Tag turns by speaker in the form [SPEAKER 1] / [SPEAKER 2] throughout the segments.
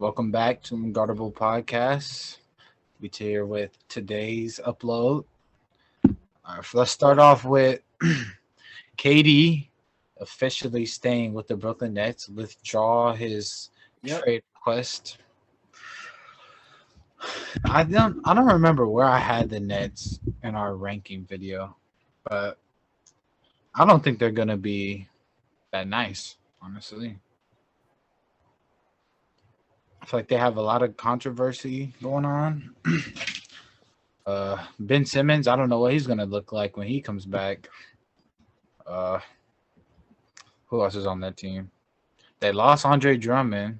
[SPEAKER 1] Welcome back to Unguardable Podcast. We here with today's upload. Let's start off with KD officially staying with the Brooklyn Nets. Withdraw his trade request. I don't remember where I had the Nets in our ranking video, but I don't think they're gonna be that nice, honestly. I feel like they have a lot of controversy going on. Ben Simmons, I don't know what he's gonna look like when he comes back. Uh, who else is on that team? They lost Andre Drummond.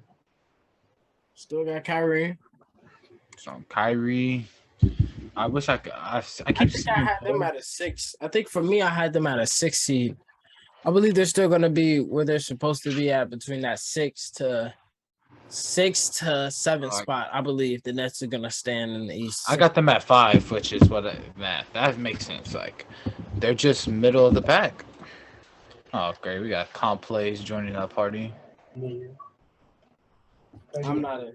[SPEAKER 2] Still got Kyrie.
[SPEAKER 1] So Kyrie. I wish I could. I
[SPEAKER 2] had them at a 6. I think for me, I had them at a 6 seed. I believe they're still going to be where they're supposed to be at, between that 6 to 7 spot. I believe the Nets are going to stand in the East.
[SPEAKER 1] I got them at 5, which is what that makes sense. Like they're just middle of the pack. Oh, great! We got comp plays joining that party.
[SPEAKER 2] I'm not.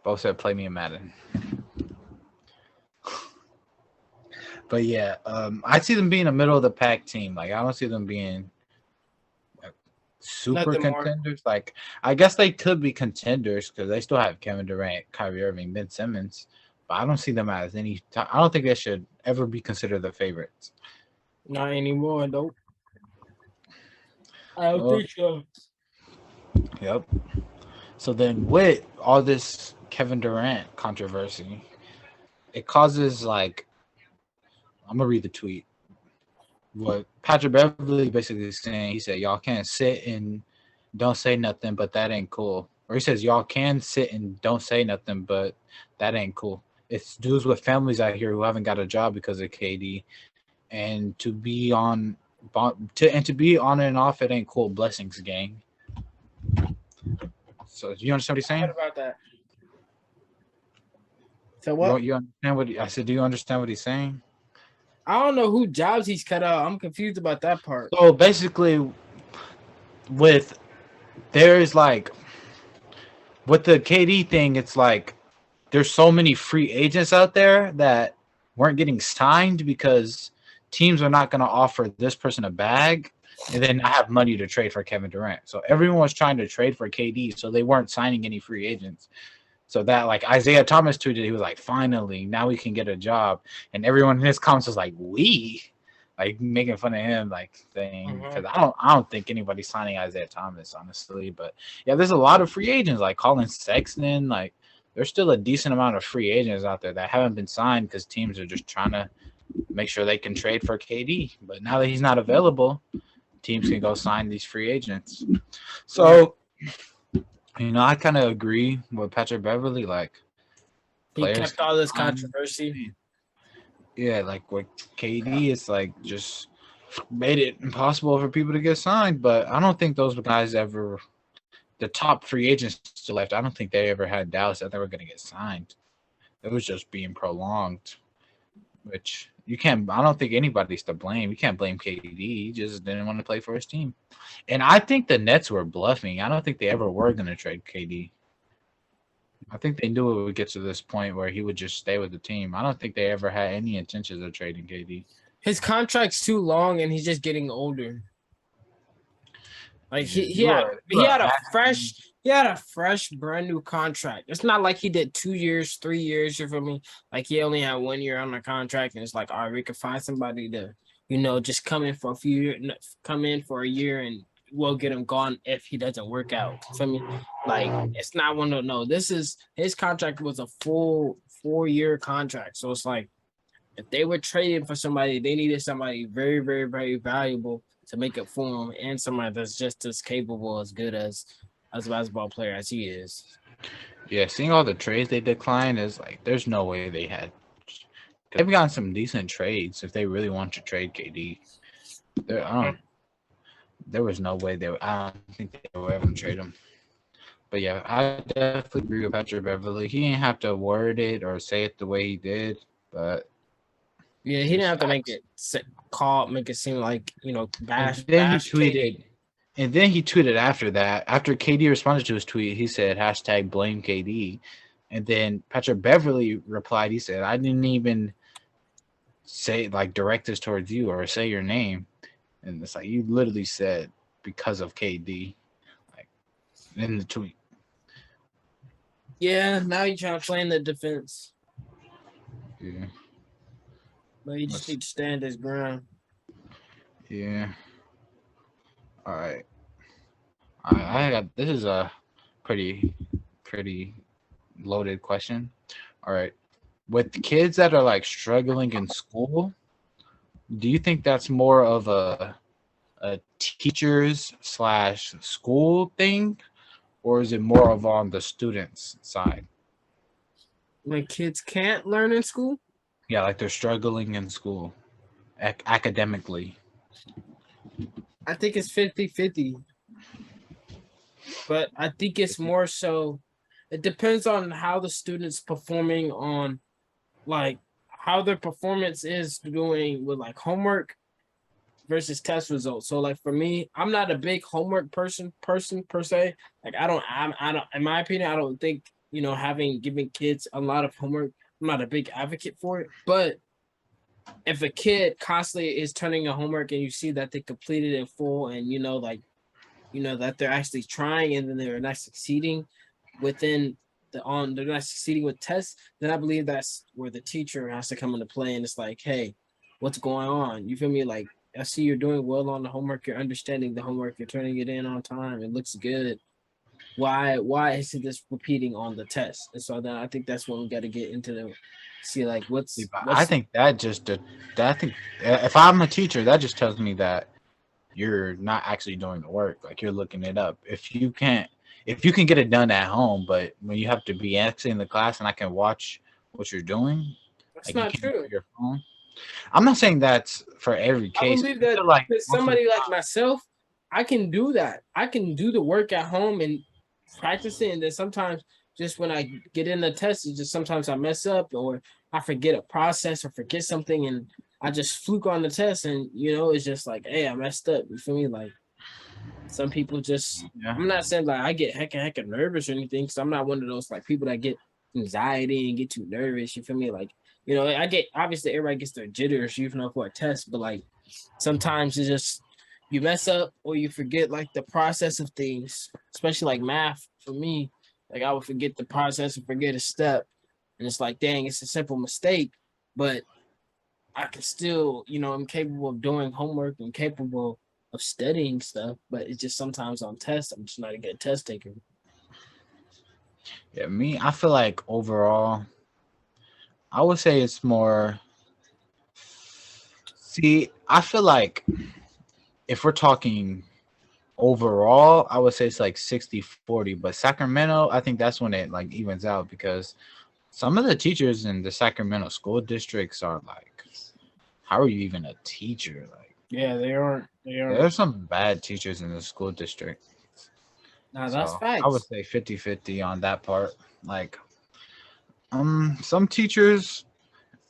[SPEAKER 1] Both said play me in Madden. But yeah, I see them being a middle of the pack team. Like I don't see them being super contenders. Like I guess they could be contenders because they still have Kevin Durant, Kyrie Irving, Ben Simmons. But I don't see them as any. I don't think they should ever be considered the favorites.
[SPEAKER 2] Not anymore, though. I don't think so.
[SPEAKER 1] Yep. So then, with all this Kevin Durant controversy, it causes like. I'm gonna read the tweet. What Patrick Beverly basically saying, he said, "Y'all can't sit and don't say nothing, but that ain't cool." Or he says, "Y'all can sit and don't say nothing, but that ain't cool." It's dudes with families out here who haven't got a job because of KD, and to be on and off, it ain't cool. Blessings, gang. So, do you understand what he's saying?
[SPEAKER 2] What about that? So what?
[SPEAKER 1] You understand what I said? Do you understand what he's saying?
[SPEAKER 2] I don't know who jobs he's cut out. I'm confused about that part.
[SPEAKER 1] So basically, with the KD thing, it's like there's so many free agents out there that weren't getting signed because teams are not going to offer this person a bag and then not have money to trade for Kevin Durant. So everyone was trying to trade for KD, so they weren't signing any free agents. So that, like, Isaiah Thomas tweeted, he was like, finally, now we can get a job. And everyone in his comments was like, like making fun of him, like thing. Because I don't think anybody's signing Isaiah Thomas, honestly. But yeah, there's a lot of free agents like Colin Sexton. Like, there's still a decent amount of free agents out there that haven't been signed because teams are just trying to make sure they can trade for KD. But now that he's not available, teams can go sign these free agents. So. I kind of agree with Patrick Beverly. Like,
[SPEAKER 2] he kept all this controversy.
[SPEAKER 1] Yeah, like with KD, it's like just made it impossible for people to get signed. But I don't think those guys ever, the top free agents still left. I don't think they ever had doubts that they were going to get signed. It was just being prolonged, which you can't. I don't think anybody's to blame. You can't blame KD. He just didn't want to play for his team. And I think the Nets were bluffing. I don't think they ever were going to trade KD. I think they knew it would get to this point where he would just stay with the team. I don't think they ever had any intentions of trading KD.
[SPEAKER 2] His contract's too long, and he's just getting older. Like he had a fresh, brand new contract. It's not like he did 2 years, 3 years. You feel me? Like he only had 1 year on the contract, and it's like, all right, we can find somebody to, just come in for a year, and we'll get him gone if he doesn't work out. Feel me? Like it's not one to know. This is his contract was a full 4-year contract, so it's like if they were trading for somebody, they needed somebody very, very, very valuable to make it for him, and somebody that's just as capable, as good as a basketball player as he is.
[SPEAKER 1] Yeah, seeing all the trades they declined is like, there's no way they had. They've gotten some decent trades if they really want to trade KD. There was no way I don't think they would ever trade him. But yeah, I definitely agree with Patrick Beverly. He didn't have to word it or say it the way he did, but
[SPEAKER 2] yeah, he didn't have to make it seem like, bash.
[SPEAKER 1] Then he tweeted, And then he tweeted after that. After KD responded to his tweet, he said hashtag blame KD. And then Patrick Beverly replied. He said, I didn't even say like direct this towards you or say your name. And it's like you literally said because of KD, like in the tweet.
[SPEAKER 2] Yeah, now you're trying to play in the defense.
[SPEAKER 1] Yeah.
[SPEAKER 2] But you just need to stand his ground.
[SPEAKER 1] Yeah. All right. I got this is a pretty loaded question. All right. With kids that are like struggling in school, do you think that's more of a teachers / school thing, or is it more of on the students side?
[SPEAKER 2] When kids can't learn in school?
[SPEAKER 1] Yeah, like they're struggling in school academically.
[SPEAKER 2] I think it's 50-50. But I think it's more so, it depends on how the student's performing on, like, how their performance is doing with, like, homework versus test results. So, like, for me, I'm not a big homework person per se. Like, I don't, in my opinion, I don't think, giving kids a lot of homework, I'm not a big advocate for it. But if a kid constantly is turning in homework and you see that they completed it in full and, that they're actually trying and then they're not succeeding they're not succeeding with tests, then I believe that's where the teacher has to come into play. And it's like, hey, what's going on? You feel me? Like, I see you're doing well on the homework. You're understanding the homework. You're turning it in on time. It looks good. Why isn't this repeating on the test? And so then I think that's when we got to get into see like what's
[SPEAKER 1] I think if I'm a teacher, that just tells me that you're not actually doing the work. Like you're looking it up. If you can get it done at home, but when you have to be actually in the class and I can watch what you're doing,
[SPEAKER 2] that's
[SPEAKER 1] like
[SPEAKER 2] not true.
[SPEAKER 1] Your phone. I'm not saying that's for every case.
[SPEAKER 2] I believe that like somebody like myself, I can do that. I can do the work at home and practice it. And then sometimes just when I get in the test, it's just sometimes I mess up or I forget a process or forget something and I just fluke on the test and it's just like, hey, I messed up. You feel me? Like some people just I'm not saying like I get hecka nervous or anything, because I'm not one of those like people that get anxiety and get too nervous. You feel me? Like, I get, obviously everybody gets their jitters, even for a test, but like sometimes it's just you mess up or you forget like the process of things, especially like math for me. Like I would forget the process and forget a step. And it's like, dang, it's a simple mistake, but I can still, I'm capable of doing homework and capable of studying stuff, but it's just sometimes on tests, I'm just not a good test taker.
[SPEAKER 1] Yeah, I feel like overall, I would say it's more. See, I feel like if we're talking overall, I would say it's like 60-40, but Sacramento, I think that's when it like evens out, because some of the teachers in the Sacramento school districts are like, how are you even a teacher? Like,
[SPEAKER 2] yeah, they aren't.
[SPEAKER 1] There's some bad teachers in the school district.
[SPEAKER 2] No, that's facts.
[SPEAKER 1] I would say 50-50 on that part. Like, some teachers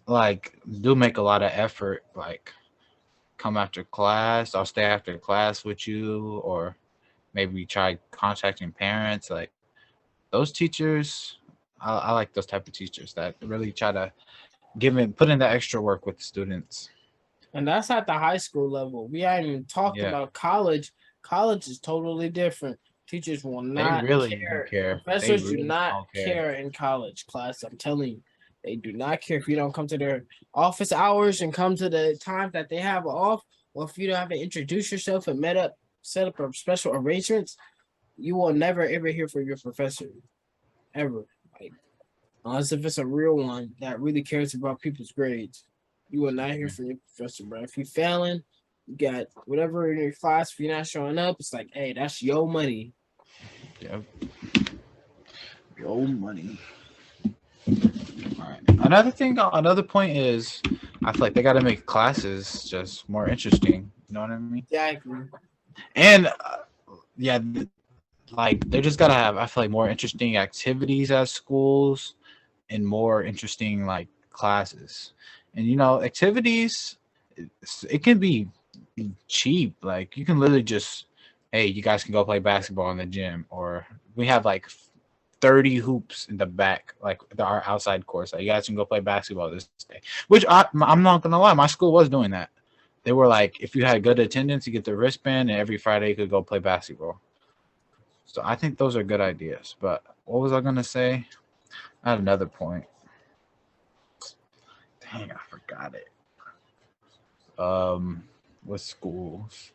[SPEAKER 1] like do make a lot of effort, like come after class, I'll stay after class with you, or maybe try contacting parents. Like those teachers, I like those type of teachers that really try to put in the extra work with the students.
[SPEAKER 2] And that's at the high school level. We haven't even talked about college. College is totally different. Teachers will not care. Professors do not care in college class. I'm telling you, they do not care if you don't come to their office hours and come to the times that they have off, or if you don't have to introduce yourself and set up a special arrangements. You will never ever hear from your professor, ever. Like, unless if it's a real one that really cares about people's grades, you will not hear from your professor, bro. If you're failing, you got whatever in your class. If you're not showing up, it's like, hey, that's your money.
[SPEAKER 1] Yep. Your money. All right. Another point is, I feel like they got to make classes just more interesting. You know what I mean?
[SPEAKER 2] Yeah, I agree.
[SPEAKER 1] And like they just gotta have, I feel like, more interesting activities at schools and more interesting like classes. And activities, it can be cheap. Like you can literally just hey, you guys can go play basketball in the gym, or we have like 30 hoops in the back, like our outside course. Like, you guys can go play basketball this day. Which I'm not gonna lie, my school was doing that. They were like, if you had good attendance, you get the wristband, and every Friday you could go play basketball. So I think those are good ideas. But what was I gonna say? I had another point. Dang, I forgot it. With schools.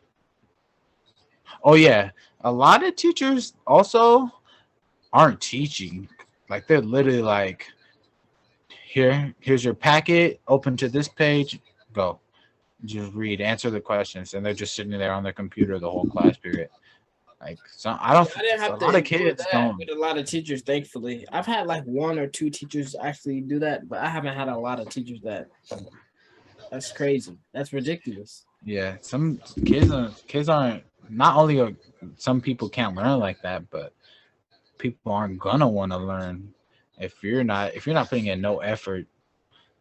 [SPEAKER 1] Oh yeah, a lot of teachers also aren't teaching. Like, they're literally like, here's your packet, open to this page, go. Just read, answer the questions, and they're just sitting there on their computer the whole class period. Like, so I don't.
[SPEAKER 2] I didn't have
[SPEAKER 1] A
[SPEAKER 2] to
[SPEAKER 1] lot of
[SPEAKER 2] endure
[SPEAKER 1] kids
[SPEAKER 2] that
[SPEAKER 1] don't.
[SPEAKER 2] with a lot of teachers, thankfully. I've had like one or two teachers actually do that, but I haven't had a lot of teachers that. That's crazy. That's ridiculous.
[SPEAKER 1] Yeah, some kids aren't. Not only are some people can't learn like that, but people aren't gonna want to learn if you're not putting in no effort.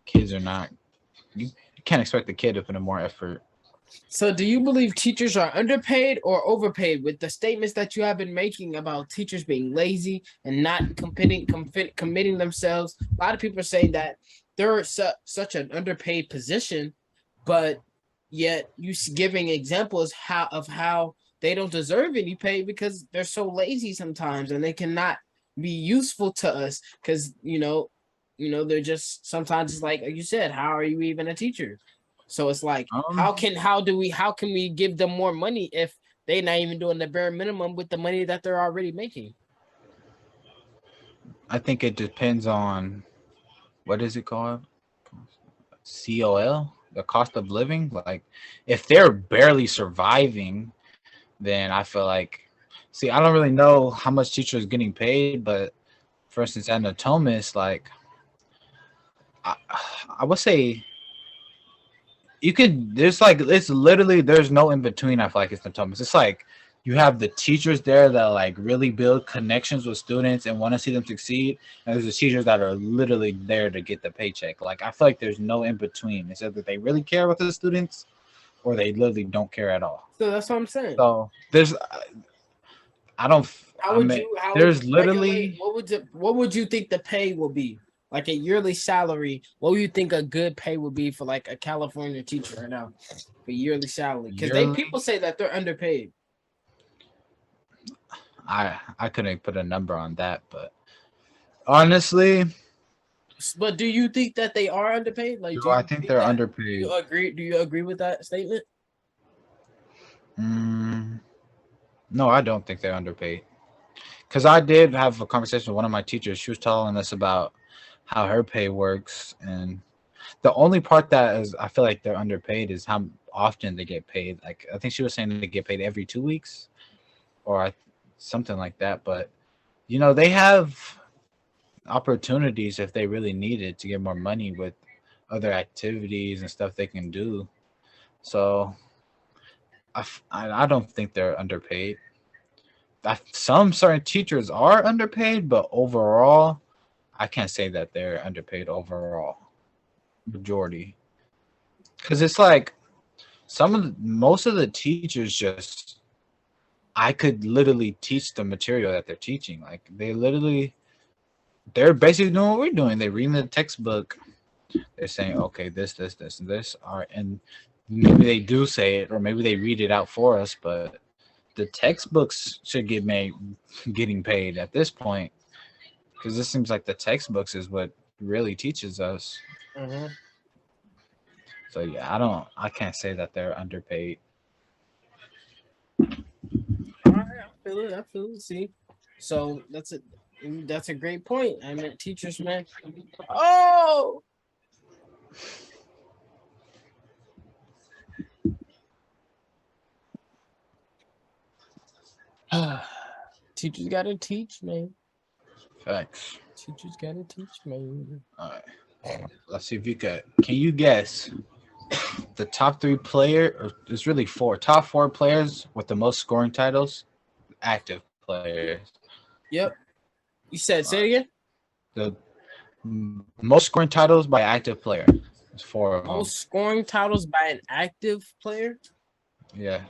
[SPEAKER 1] Kids are not. You can't expect the kid to put in more effort.
[SPEAKER 2] So, do you believe teachers are underpaid or overpaid with the statements that you have been making about teachers being lazy and not committing themselves? A lot of people are saying that they're such an underpaid position, but yet giving examples of how they don't deserve any pay because they're so lazy sometimes and they cannot be useful to us because they're just sometimes it's like you said, how are you even a teacher? So it's like,
[SPEAKER 1] Um,
[SPEAKER 2] how can we give them more money if they're not even doing the bare minimum with the money that they're already making?
[SPEAKER 1] I think it depends on what is it called? COL, the cost of living. Like, if they're barely surviving, then I feel like, see, I don't really know how much teachers getting paid, but for instance, anatomists, like, I, I would say you could. There's like, it's literally, there's no in between. I feel like it's anatomists. It's like you have the teachers there that like really build connections with students and want to see them succeed, and there's the teachers that are literally there to get the paycheck. Like, I feel like there's no in between. It's either they really care about the students or they literally don't care at all.
[SPEAKER 2] So that's what I'm saying.
[SPEAKER 1] So there's, I don't.
[SPEAKER 2] How
[SPEAKER 1] I
[SPEAKER 2] would
[SPEAKER 1] mean,
[SPEAKER 2] you how would
[SPEAKER 1] there's
[SPEAKER 2] you regulate
[SPEAKER 1] literally.
[SPEAKER 2] what would you think the pay will be? Like a yearly salary, what would you think a good pay would be for like a California teacher right now? For yearly salary. Because
[SPEAKER 1] Yearly,
[SPEAKER 2] people say that they're underpaid.
[SPEAKER 1] I couldn't put a number on that, but honestly,
[SPEAKER 2] But do you think that they are underpaid? Like,
[SPEAKER 1] do
[SPEAKER 2] do
[SPEAKER 1] I
[SPEAKER 2] you
[SPEAKER 1] think
[SPEAKER 2] think
[SPEAKER 1] they're
[SPEAKER 2] that?
[SPEAKER 1] underpaid?
[SPEAKER 2] Do you agree with that statement?
[SPEAKER 1] Mm, no, I don't think they're underpaid. Because I did have a conversation with one of my teachers. She was telling us about how her pay works, and the only part that is I feel like they're underpaid is how often they get paid. Like, I think she was saying they get paid every 2 weeks or something like that. But they have opportunities if they really needed to get more money with other activities and stuff they can do. So I don't think they're underpaid. Some certain teachers are underpaid, but overall, I can't say that they're underpaid overall. Majority, because it's like most of the teachers just, I could literally teach the material that they're teaching. Like, they're basically doing what we're doing. They're reading the textbook. They're saying, okay, this, and this are, and maybe they do say it, or maybe they read it out for us, but the textbooks should getting paid at this point, because this seems like the textbooks is what really teaches us.
[SPEAKER 2] Mm-hmm.
[SPEAKER 1] So yeah, I can't say that they're underpaid.
[SPEAKER 2] All right, I feel it. See, so that's a great point. I meant teachers, man. Oh, teachers gotta teach, man.
[SPEAKER 1] Facts.
[SPEAKER 2] Teachers gotta teach, man.
[SPEAKER 1] All right. Let's see if you can you guess the top three player, or it's really four, top four players with the most scoring titles, active players.
[SPEAKER 2] Yep. You said say it again.
[SPEAKER 1] The most scoring titles by active player. There's four of them.
[SPEAKER 2] Most scoring titles by an active player
[SPEAKER 1] Yeah.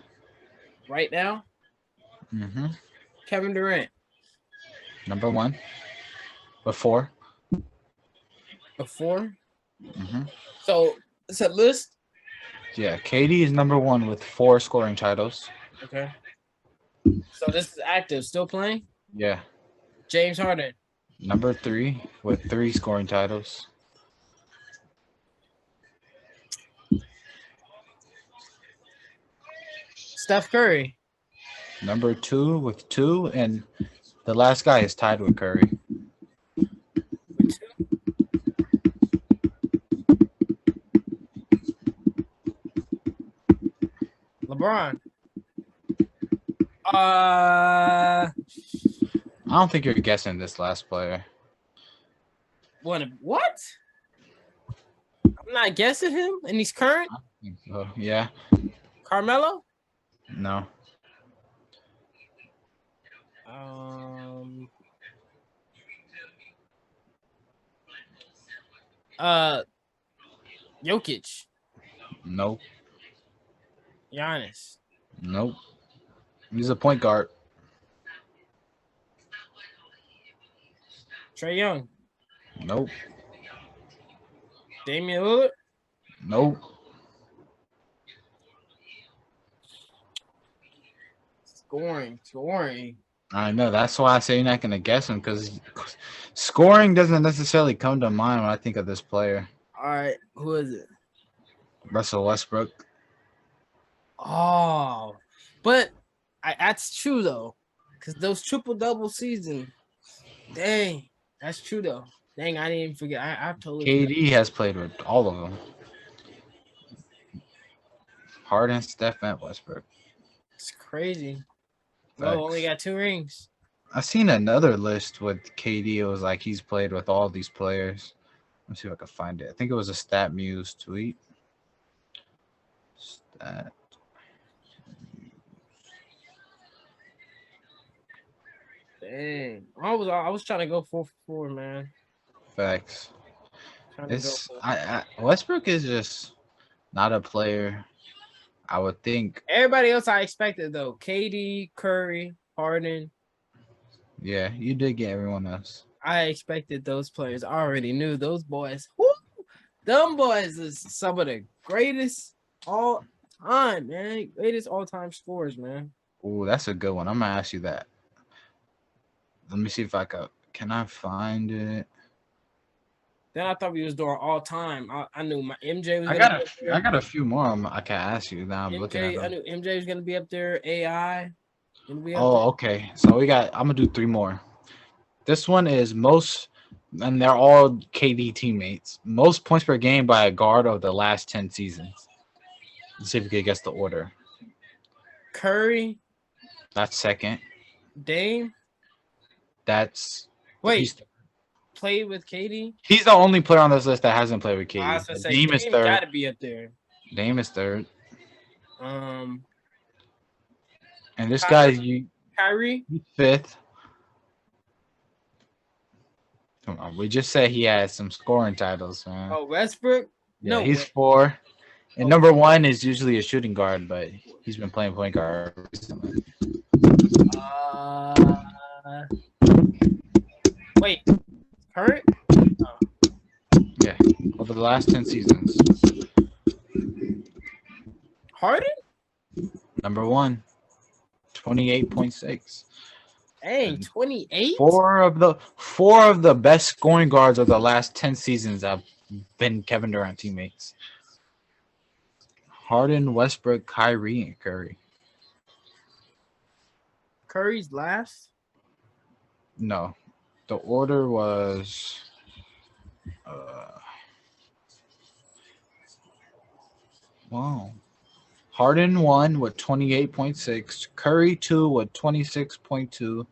[SPEAKER 2] right now.
[SPEAKER 1] Mm-hmm.
[SPEAKER 2] Kevin Durant.
[SPEAKER 1] Number 1. With 4.
[SPEAKER 2] Before.
[SPEAKER 1] Mm-hmm.
[SPEAKER 2] So it's a list.
[SPEAKER 1] Yeah, KD is number 1 with 4 scoring titles.
[SPEAKER 2] Okay. So this is active, still playing.
[SPEAKER 1] Yeah.
[SPEAKER 2] James Harden.
[SPEAKER 1] Number 3 with 3 scoring titles.
[SPEAKER 2] Steph Curry.
[SPEAKER 1] Number 2 with 2, and the last guy is tied with Curry.
[SPEAKER 2] LeBron.
[SPEAKER 1] I don't think you're guessing this last player.
[SPEAKER 2] What? I'm not guessing him, and he's current.
[SPEAKER 1] I think so. Yeah.
[SPEAKER 2] Carmelo.
[SPEAKER 1] No.
[SPEAKER 2] Jokic.
[SPEAKER 1] Nope.
[SPEAKER 2] Giannis.
[SPEAKER 1] Nope. He's a point guard.
[SPEAKER 2] Trae Young.
[SPEAKER 1] Nope.
[SPEAKER 2] Damian Lillard.
[SPEAKER 1] Nope.
[SPEAKER 2] Scoring.
[SPEAKER 1] I know. That's why I say you're not going to guess him, because scoring doesn't necessarily come to mind when I think of this player.
[SPEAKER 2] All right, who is it?
[SPEAKER 1] Russell Westbrook.
[SPEAKER 2] Oh, but that's true though, because those triple-double season. Dang, that's true though. Dang, I didn't even forget. I totally.
[SPEAKER 1] KD has played with all of them. Harden, Steph, and Westbrook.
[SPEAKER 2] It's crazy. Bro, only got 2 rings.
[SPEAKER 1] I seen another list with KD. It was like he's played with all these players. Let's see if I can find it. I think it was a Statmuse tweet. Stat.
[SPEAKER 2] Dang, I was trying to go 4 for 4, man.
[SPEAKER 1] Facts. Westbrook is just not a player. I would think.
[SPEAKER 2] Everybody else I expected though. KD, Curry, Harden.
[SPEAKER 1] Yeah, you did get everyone else.
[SPEAKER 2] I expected those players. I already knew those boys. Woo! Them boys is some of the greatest all time, man. Greatest all-time scorers, man.
[SPEAKER 1] Oh, that's a good one. I'm gonna ask you that. Let me see if I can I find it.
[SPEAKER 2] Then I thought we was doing all time. I knew my MJ was.
[SPEAKER 1] I got a few more I can ask you. Now I'm looking at them.
[SPEAKER 2] I knew MJ was gonna be up there. AI.
[SPEAKER 1] Okay. So I'm gonna do 3 more. This one is most, and they're all KD teammates. Most points per game by a guard of the last 10 seasons. Let's see if you can guess the order.
[SPEAKER 2] Curry.
[SPEAKER 1] That's second.
[SPEAKER 2] Dame.
[SPEAKER 1] That's
[SPEAKER 2] played with KD.
[SPEAKER 1] He's the only player on this list that hasn't played with KD.
[SPEAKER 2] I was gonna say Dame is third. Gotta be up there.
[SPEAKER 1] Dame is third.
[SPEAKER 2] And
[SPEAKER 1] this guy,
[SPEAKER 2] Kyrie,
[SPEAKER 1] fifth. Come on, we just said he has some scoring titles, man.
[SPEAKER 2] Oh, Westbrook?
[SPEAKER 1] Yeah, he's 4. And number 1 is usually a shooting guard, but he's been playing point guard recently.
[SPEAKER 2] Wait, current?
[SPEAKER 1] Oh. Yeah, over the last 10 seasons.
[SPEAKER 2] Harden?
[SPEAKER 1] Number 1, 28.6.
[SPEAKER 2] Dang, 28?
[SPEAKER 1] 4 of the best scoring guards of the last 10 seasons have been Kevin Durant teammates. Harden, Westbrook, Kyrie, and Curry.
[SPEAKER 2] Curry's last?
[SPEAKER 1] No. The order was wow. Harden 1 with 28.6, Curry 2 with 26.2,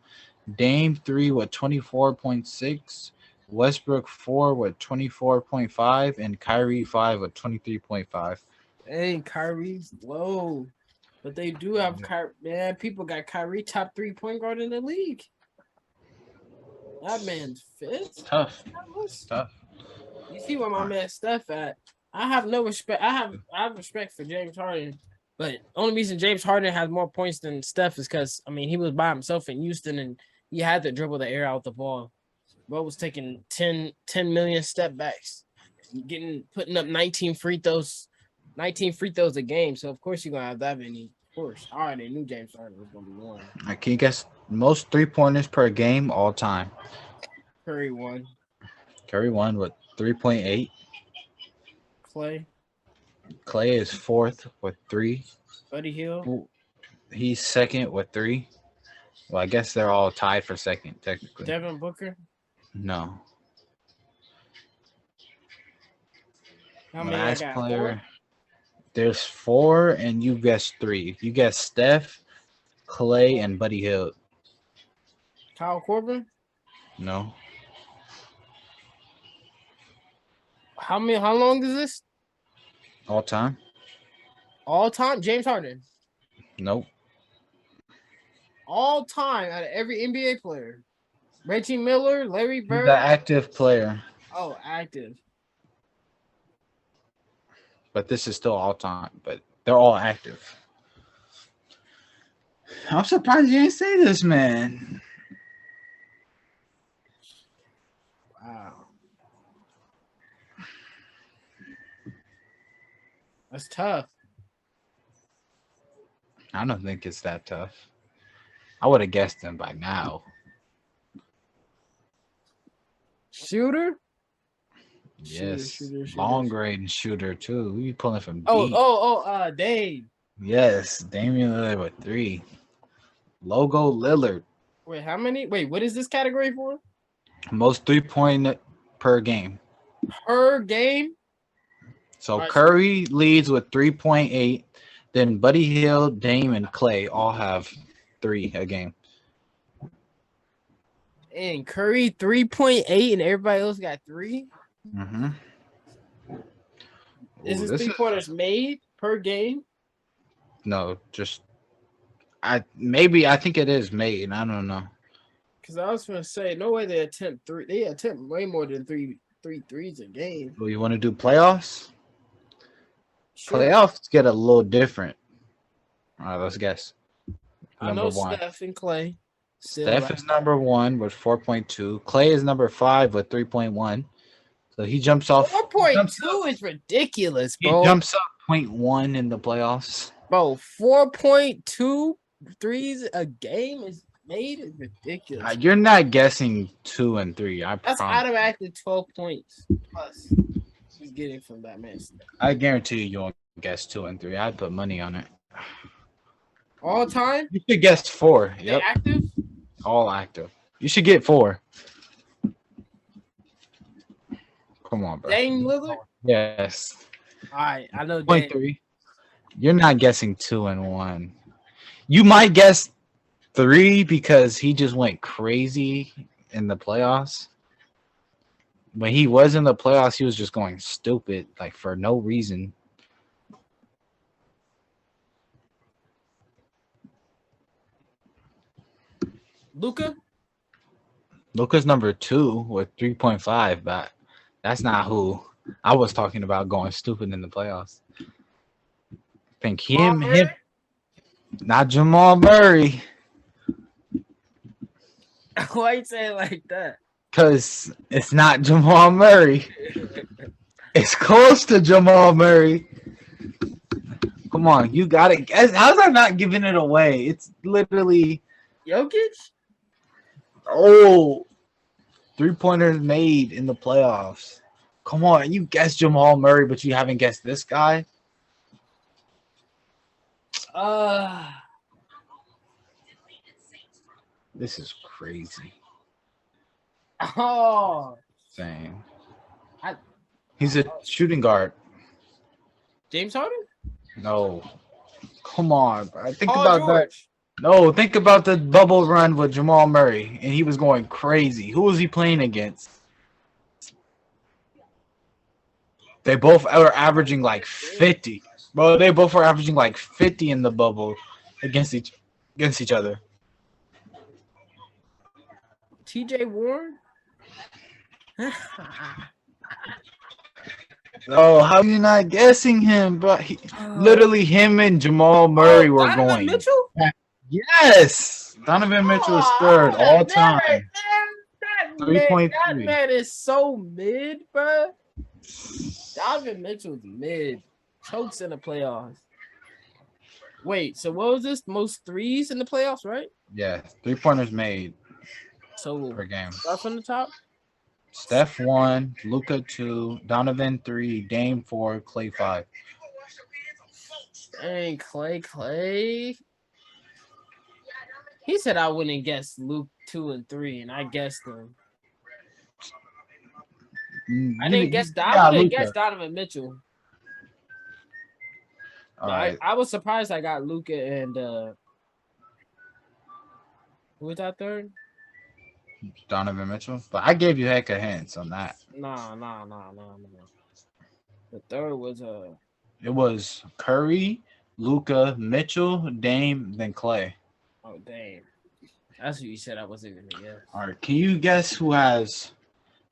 [SPEAKER 1] Dame 3 with 24.6, Westbrook 4 with 24.5, and Kyrie 5 with 23.5.
[SPEAKER 2] Dang, Kyrie's low. But they do have Kyrie. Man, people got Kyrie top 3 point guard in the league. That man's fit.
[SPEAKER 1] Tough.
[SPEAKER 2] You see where my man Steph at. I have no respect. I have respect for James Harden. But only reason James Harden has more points than Steph is because I mean he was by himself in Houston and he had to dribble the air out the ball. Bro was taking 10 million step backs, putting up 19 free throws a game. So of course you're gonna have that many. Of course, I already knew James Harden was gonna be one.
[SPEAKER 1] Can you guess most 3-pointers per game all time?
[SPEAKER 2] Curry won.
[SPEAKER 1] Curry won with 3.8. Clay is fourth with 3.
[SPEAKER 2] Buddy Hield.
[SPEAKER 1] He's second with 3. Well, I guess they're all tied for second, technically.
[SPEAKER 2] Devin Booker?
[SPEAKER 1] No.
[SPEAKER 2] How many
[SPEAKER 1] Last
[SPEAKER 2] I got?
[SPEAKER 1] player.
[SPEAKER 2] 4?
[SPEAKER 1] There's 4, and you guessed 3. You guessed Steph, Clay, and Buddy Hield.
[SPEAKER 2] Kyle Corbin?
[SPEAKER 1] No.
[SPEAKER 2] How long is this?
[SPEAKER 1] All time?
[SPEAKER 2] All time? James Harden.
[SPEAKER 1] Nope.
[SPEAKER 2] All time out of every NBA player. Reggie Miller, Larry Bird.
[SPEAKER 1] The active player.
[SPEAKER 2] Oh, active.
[SPEAKER 1] But this is still all time. But they're all active. I'm surprised you didn't say this, man.
[SPEAKER 2] Wow. That's tough.
[SPEAKER 1] I don't think it's that tough. I would have guessed him by now.
[SPEAKER 2] Shooter?
[SPEAKER 1] Yes.
[SPEAKER 2] Shooter.
[SPEAKER 1] Long range shooter too. Who you pulling from deep?
[SPEAKER 2] Dave.
[SPEAKER 1] Yes, Damian Lillard with 3. Logo Lillard.
[SPEAKER 2] Wait, how many? Wait, what is this category for?
[SPEAKER 1] Most 3-point per game.
[SPEAKER 2] Per game?
[SPEAKER 1] So Curry leads with 3.8. Then Buddy Hield, Dame, and Clay all have 3 a game.
[SPEAKER 2] And Curry 3.8 and everybody else got 3?
[SPEAKER 1] Mm-hmm.
[SPEAKER 2] Is this 3-pointers made per game?
[SPEAKER 1] No, just I think it is made. I don't know.
[SPEAKER 2] Because I was gonna say no way they attempt 3. They attempt way more than three threes a game.
[SPEAKER 1] Well, you want to do playoffs?
[SPEAKER 2] Sure.
[SPEAKER 1] Playoffs get a little different. All right, let's guess.
[SPEAKER 2] I know Steph and Clay.
[SPEAKER 1] Steph is number 1 with 4.2. Clay is number 5 with 3.1. So he jumps off.
[SPEAKER 2] 4.2 is ridiculous, bro.
[SPEAKER 1] He jumps up 0.1 in the playoffs.
[SPEAKER 2] Bro, 4.2 threes a game is made is ridiculous.
[SPEAKER 1] You're not guessing 2 and 3.
[SPEAKER 2] That's automatically 12 points plus he's getting from that man.
[SPEAKER 1] I guarantee you won't guess 2 and 3. I'd put money on it.
[SPEAKER 2] All time?
[SPEAKER 1] You should guess 4. Yep.
[SPEAKER 2] Active?
[SPEAKER 1] All active. You should get 4. Come on, bro.
[SPEAKER 2] Dame Lillard?
[SPEAKER 1] Yes.
[SPEAKER 2] All right, I know.
[SPEAKER 1] 0.3. You're not guessing 2 and 1. You might guess 3 because he just went crazy in the playoffs. When he was in the playoffs, he was just going stupid, like for no reason. Luka's number 2 with 3.5, but that's not who I was talking about going stupid in the playoffs. I think him, not Jamal Murray.
[SPEAKER 2] Why you say it like that?
[SPEAKER 1] Because it's not Jamal Murray. It's close to Jamal Murray. Come on, you got it. How's that not giving it away? It's literally
[SPEAKER 2] Jokic.
[SPEAKER 1] Oh, 3-pointers made in the playoffs. Come on, you guessed Jamal Murray, but you haven't guessed this guy. This is crazy.
[SPEAKER 2] Oh,
[SPEAKER 1] Same. He's a shooting guard.
[SPEAKER 2] James Harden?
[SPEAKER 1] No. Come on, bro. Think
[SPEAKER 2] Paul
[SPEAKER 1] about
[SPEAKER 2] George.
[SPEAKER 1] that. No, think about the bubble run with Jamal Murray, and he was going crazy. Who was he playing against? They both were averaging like 50. Bro, they both were averaging like 50 in the bubble against each other.
[SPEAKER 2] TJ Warren?
[SPEAKER 1] Oh, how you not guessing him? But literally, him and Jamal Murray were
[SPEAKER 2] Donovan
[SPEAKER 1] going.
[SPEAKER 2] Mitchell?
[SPEAKER 1] Yes, Donovan Mitchell is third all time. 3.3.
[SPEAKER 2] That man is so mid, bro. Donovan Mitchell's mid. Chokes in the playoffs. Wait, so what was this? Most threes in the playoffs, right?
[SPEAKER 1] Yeah, 3-pointers made per game.
[SPEAKER 2] Steph on the top?
[SPEAKER 1] Steph 1, Luka 2, Donovan 3, Dame 4, Clay 5.
[SPEAKER 2] Dang, Clay. He said I wouldn't guess Luke 2 and 3, and I guessed them. I didn't guess that. I wouldn't guess Donovan Mitchell.
[SPEAKER 1] All right.
[SPEAKER 2] I was surprised I got Luka and who was that third?
[SPEAKER 1] Donovan Mitchell. But I gave you heck of hints on that.
[SPEAKER 2] Nah. The third was
[SPEAKER 1] It was Curry, Luka, Mitchell, Dame, then Clay.
[SPEAKER 2] Oh damn. That's what you said I wasn't gonna guess.
[SPEAKER 1] All right. Can you guess who has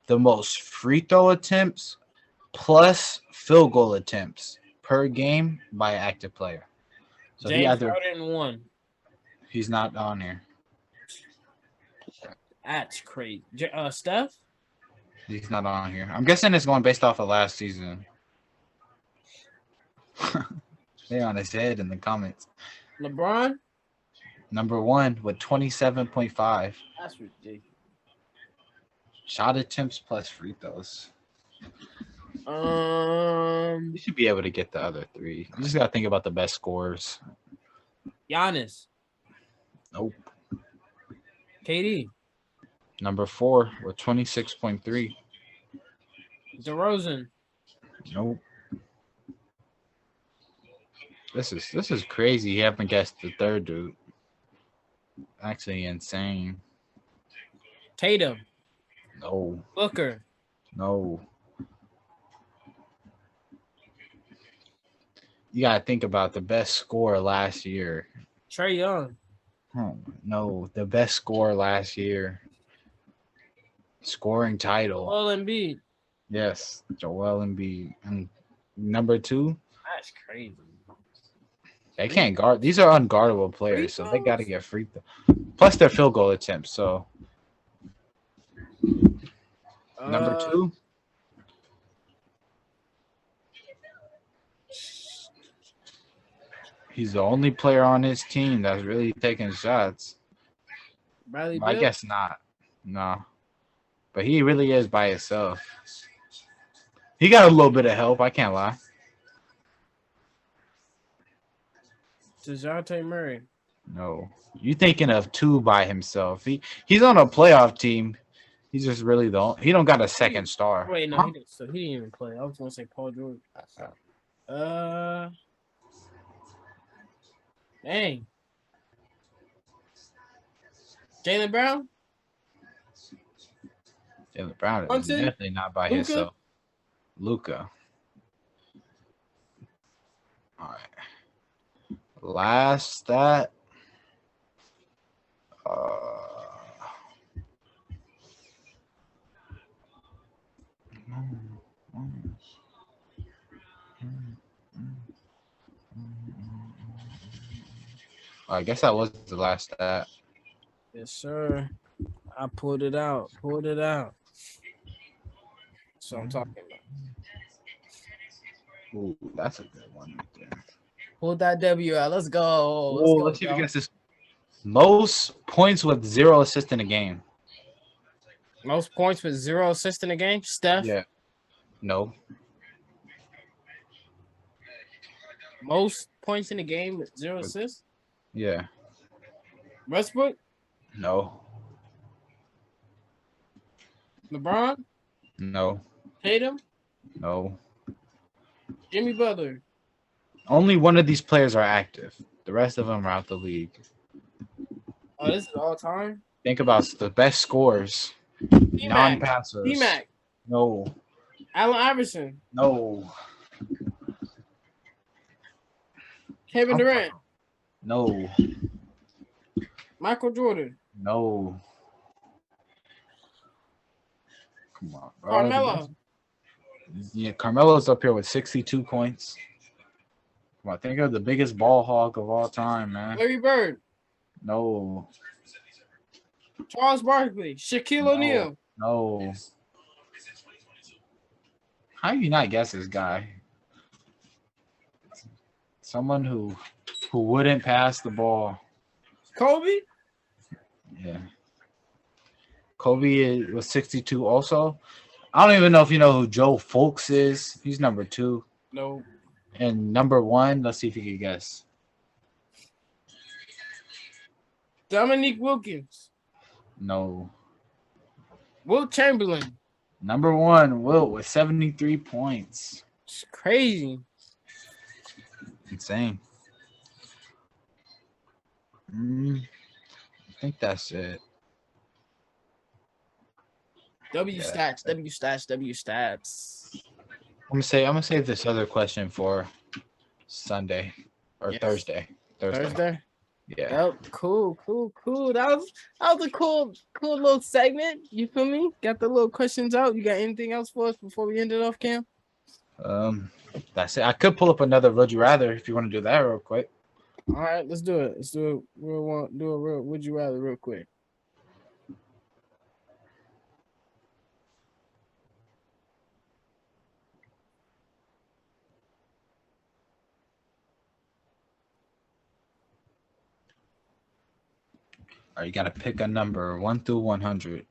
[SPEAKER 1] the most free throw attempts plus field goal attempts per game by active player? So
[SPEAKER 2] James Harden won.
[SPEAKER 1] He's not on here.
[SPEAKER 2] That's crazy. Steph?
[SPEAKER 1] He's not on here. I'm guessing it's going based off of last season. They're on his head in the comments.
[SPEAKER 2] LeBron?
[SPEAKER 1] Number 1 with 27.5.
[SPEAKER 2] That's ridiculous.
[SPEAKER 1] Shot attempts plus free throws. You should be able to get the other 3. You just got to think about the best scorers.
[SPEAKER 2] Giannis?
[SPEAKER 1] Nope.
[SPEAKER 2] KD?
[SPEAKER 1] Number 4 with 26.3.
[SPEAKER 2] DeRozan?
[SPEAKER 1] Nope. This is crazy. You haven't guessed the third dude. Actually insane.
[SPEAKER 2] Tatum?
[SPEAKER 1] No.
[SPEAKER 2] Booker?
[SPEAKER 1] No. You gotta think about the best scorer last year.
[SPEAKER 2] Trae Young?
[SPEAKER 1] Oh, no, the best scorer last year. Scoring title.
[SPEAKER 2] Joel Embiid?
[SPEAKER 1] Yes, Joel Embiid. And number 2?
[SPEAKER 2] That's crazy.
[SPEAKER 1] They can't guard. These are unguardable players, so they got to get free throw. Plus their field goal attempts. So number 2. He's the only player on his team that's really taking shots.
[SPEAKER 2] Bradley
[SPEAKER 1] I
[SPEAKER 2] Beal?
[SPEAKER 1] guess not. No. But he really is by himself. He got a little bit of help. I can't lie.
[SPEAKER 2] DeJounte Murray?
[SPEAKER 1] No. You thinking of 2 by himself. He's on a playoff team. He's just really he don't got a second star.
[SPEAKER 2] Wait, no, he didn't even play. I was gonna say Paul George. Dang. Jaylen Brown?
[SPEAKER 1] Jaylen Brown is
[SPEAKER 2] Brunson?
[SPEAKER 1] definitely not by
[SPEAKER 2] Luka?
[SPEAKER 1] himself. Luka. All right. Last stat. I guess that was the last stat.
[SPEAKER 2] Yes, sir. I pulled it out. So I'm talking about.
[SPEAKER 1] Ooh, that's a good one right there.
[SPEAKER 2] Pull that W out. Let's go.
[SPEAKER 1] Let's see if you guess this. Most points with 0 assists in a game.
[SPEAKER 2] Most points with 0 assists in a game? Steph?
[SPEAKER 1] Yeah. No.
[SPEAKER 2] Most points in a game with 0 assists?
[SPEAKER 1] Yeah.
[SPEAKER 2] Westbrook?
[SPEAKER 1] No.
[SPEAKER 2] LeBron?
[SPEAKER 1] No.
[SPEAKER 2] Tatum?
[SPEAKER 1] No.
[SPEAKER 2] Jimmy Butler?
[SPEAKER 1] Only one of these players are active. The rest of them are out the league.
[SPEAKER 2] Oh, this is all time?
[SPEAKER 1] Think about the best scorers. Non-passers.
[SPEAKER 2] D-Mac?
[SPEAKER 1] No.
[SPEAKER 2] Allen Iverson?
[SPEAKER 1] No.
[SPEAKER 2] Kevin Durant?
[SPEAKER 1] No.
[SPEAKER 2] Michael Jordan?
[SPEAKER 1] No. Come on, bro.
[SPEAKER 2] Carmelo?
[SPEAKER 1] Yeah, Carmelo's up here with 62 points. Come on, think of the biggest ball hog of all time, man.
[SPEAKER 2] Larry Bird.
[SPEAKER 1] No.
[SPEAKER 2] Charles Barkley. Shaquille O'Neal.
[SPEAKER 1] No. How do you not guess this guy? Someone who wouldn't pass the ball.
[SPEAKER 2] Kobe?
[SPEAKER 1] Yeah. Kobe was 62 also. I don't even know if you know who Joe Fulks is. He's number 2.
[SPEAKER 2] No.
[SPEAKER 1] And number 1, let's see if you can guess.
[SPEAKER 2] Dominique Wilkins.
[SPEAKER 1] No.
[SPEAKER 2] Wilt Chamberlain.
[SPEAKER 1] Number 1, Wilt with 73 points.
[SPEAKER 2] It's crazy.
[SPEAKER 1] Insane. I think that's it.
[SPEAKER 2] Stats.
[SPEAKER 1] I'm gonna save this other question for Sunday or Thursday.
[SPEAKER 2] Thursday?
[SPEAKER 1] Yeah.
[SPEAKER 2] Yep. Cool. That was a cool little segment. You feel me? Got the little questions out. You got anything else for us before we end it off, Cam?
[SPEAKER 1] That's it. I could pull up another Would You Rather if you want to do that real quick.
[SPEAKER 2] All right, let's do it. Real Would You Rather real quick.
[SPEAKER 1] All right, you got to pick a number 1 through 100.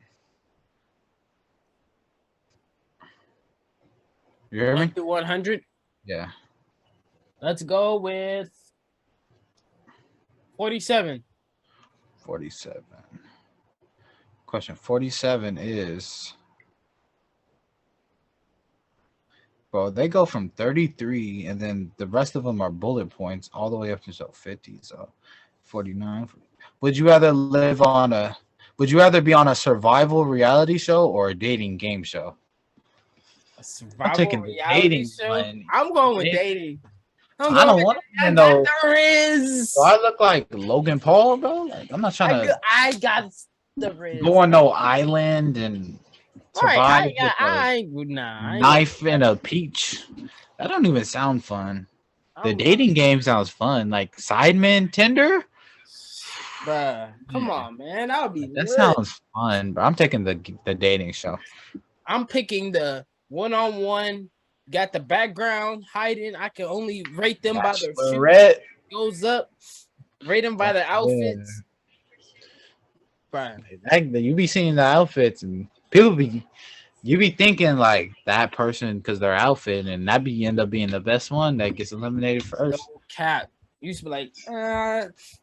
[SPEAKER 1] You hear me?
[SPEAKER 2] 1 through 100?
[SPEAKER 1] Yeah.
[SPEAKER 2] Let's go with 47.
[SPEAKER 1] 47. Question 47 is, well, they go from 33 and then the rest of them are bullet points all the way up to 50. So 49. Would you rather be on a survival reality show or a dating game show?
[SPEAKER 2] A survival
[SPEAKER 1] I'm taking the dating one.
[SPEAKER 2] I'm going with dating.
[SPEAKER 1] I don't want to know.
[SPEAKER 2] There is.
[SPEAKER 1] Do I look like Logan Paul, bro? Like, I'm not trying to.
[SPEAKER 2] I got the riz.
[SPEAKER 1] Go on no island and survive with a knife and a peach. That don't even sound fun. The dating game sounds fun. Like Sidemen, Tinder.
[SPEAKER 2] Bruh, come on, man. That
[SPEAKER 1] sounds fun, but I'm taking the dating show.
[SPEAKER 2] I'm picking the one-on-one. Got the background hiding. I can only rate them by their shoes. Goes up. Rate them by the outfits.
[SPEAKER 1] You be seeing the outfits and you be thinking like that person because their outfit, and that end up being the best one that gets eliminated first.
[SPEAKER 2] No cap. You used to be like,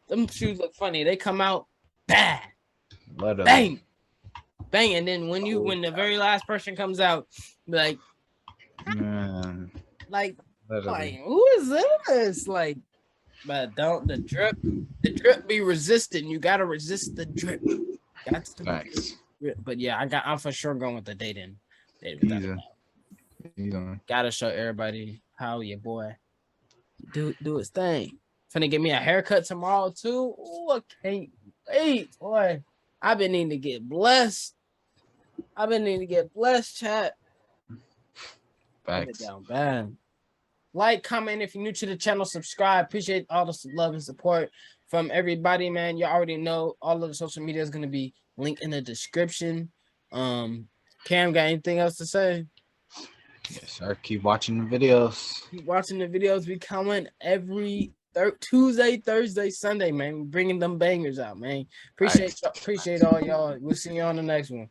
[SPEAKER 2] them shoes look funny. They come out bad. Bang. Bang. And then when the very last person comes out, be like, who is this? Like, but don't the drip be resistant. You gotta resist the drip.
[SPEAKER 1] Facts.
[SPEAKER 2] But yeah, I'm for sure going with the dating. Gotta show everybody how your boy do his thing. Finna get me a haircut tomorrow too. Ooh, I can't wait, boy. I've been needing to get blessed. Chat.
[SPEAKER 1] Facts.
[SPEAKER 2] Down bad. Like, comment if you're new to the channel, subscribe. Appreciate all the love and support from everybody, man. You already know all of the social media is gonna be linked in the description. Cam, got anything else to say?
[SPEAKER 1] Yes, sir. Keep watching the videos.
[SPEAKER 2] We coming every Tuesday, Thursday, Sunday, man. We're bringing them bangers out, man. Appreciate all y'all. We'll see you on the next one.